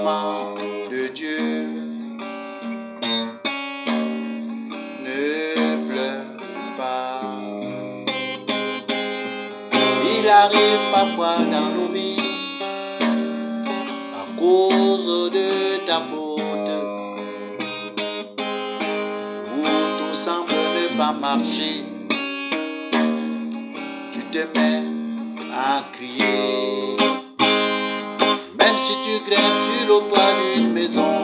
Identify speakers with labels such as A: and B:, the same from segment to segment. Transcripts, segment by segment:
A: moment de Dieu. Ne pleure pas. Il arrive parfois dans nos vies à cause de ta faute, où tout semble ne pas marcher. Tu te mets à crier, même si tu grimpes sur le toit d'une maison.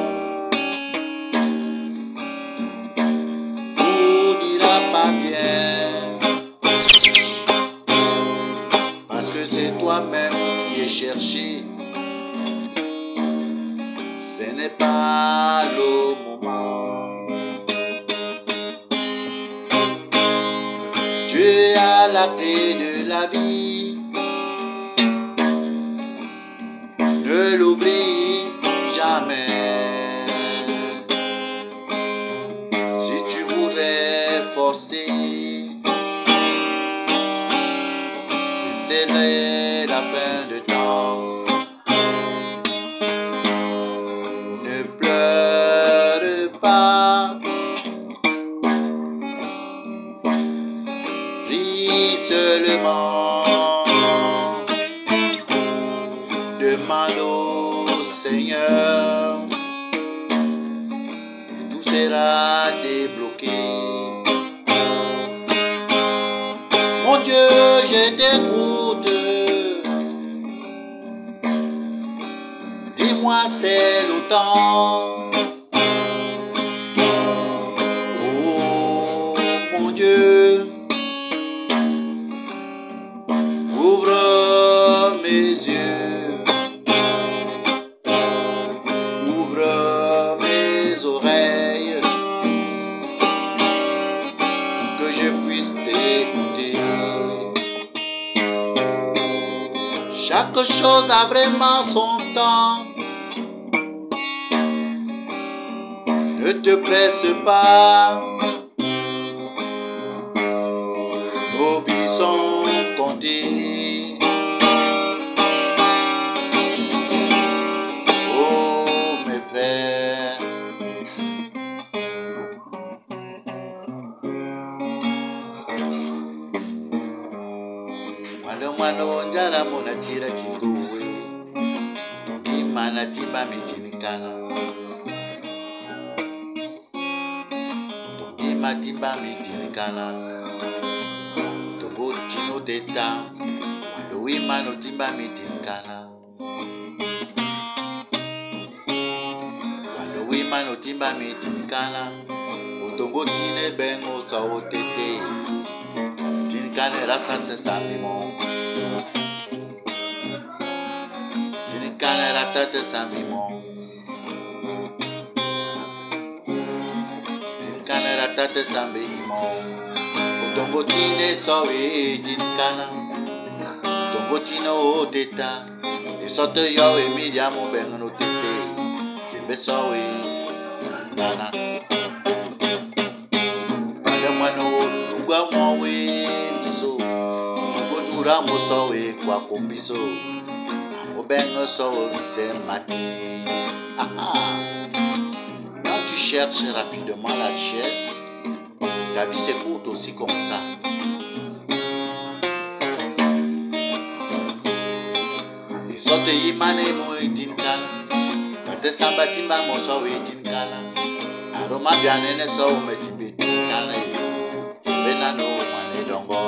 A: Tout n'ira pas bien, parce que c'est toi-même qui es cherché. Ce n'est pas le moment. Dieu a la clé de la vie. Ne l'oublie jamais. Si tu voudrais forcer, ce serait la fin de temps. Ne pleure pas. Prie seulement. Demande au Seigneur, et tout sera débloqué. Mon Dieu, je t'écoute. Dis-moi, c'est le temps. Oh, mon Dieu, ouvre mes yeux. Ouvre mes oreilles, que je puisse t'écouter. Chaque chose a vraiment son temps. Ne te presse pas. Nos vies sont comptées. Mwana wanjara mona chira chikuwe, imana timba mitinikana, ima timba mitinikana, tobo chino teta, wando imano timba mitinikana, wando imano timba mitinikana, utongo tine bengo sawo tete, tinikane rasa sesambimo. Tinikane ratata sambimo. Tinikane ratata sambimo. Utongo tine sowe tinikana. Utongo tine o teta. Isoto yo emidia mo bengo tete. Timbe sowe nana. Pale mwano lugwa mwawe miso. Utongo tura mo sowe kwa kumbiso. Quand tu cherches rapidement la richesse, ta vie s'écoute aussi comme ça. Et sote imane mo itinkana, kate sambati ma mo so itinkana. Aroma bianene so metimbe itinkana, timbena no mane dongo.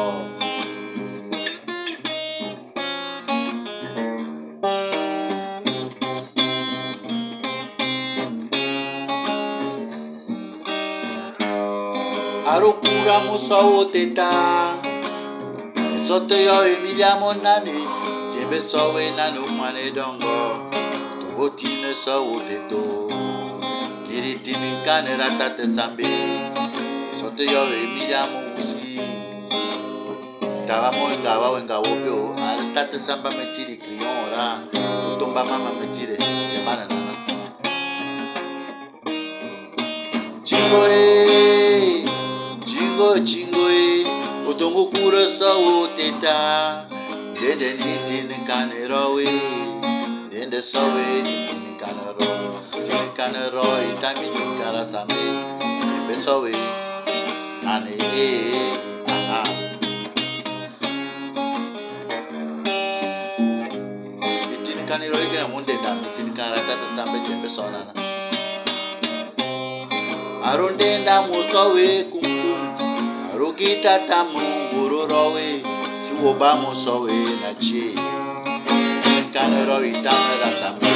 A: Arokura musawo teta, sote yo emilia monani, jembe sowe nanu mane dongo, togotine sowo teto, kiritini kane ratate sambe, sote yo emilia musi, tava moinga wenga wobyo, aratate samba metiri kriora, tomba mama metire, semana nana. Chingoe, utongo kura sawo teta, dende niti ni kanerawe, dende sawe niti ni kanero. kanero itami sikara same jembe sowe ane aha itini kanero igena munde da itini karata sambe jembe sonana arondenda musowe kumkum arukita tamungurorowe siwoba musowe na chi kanero itamera sambe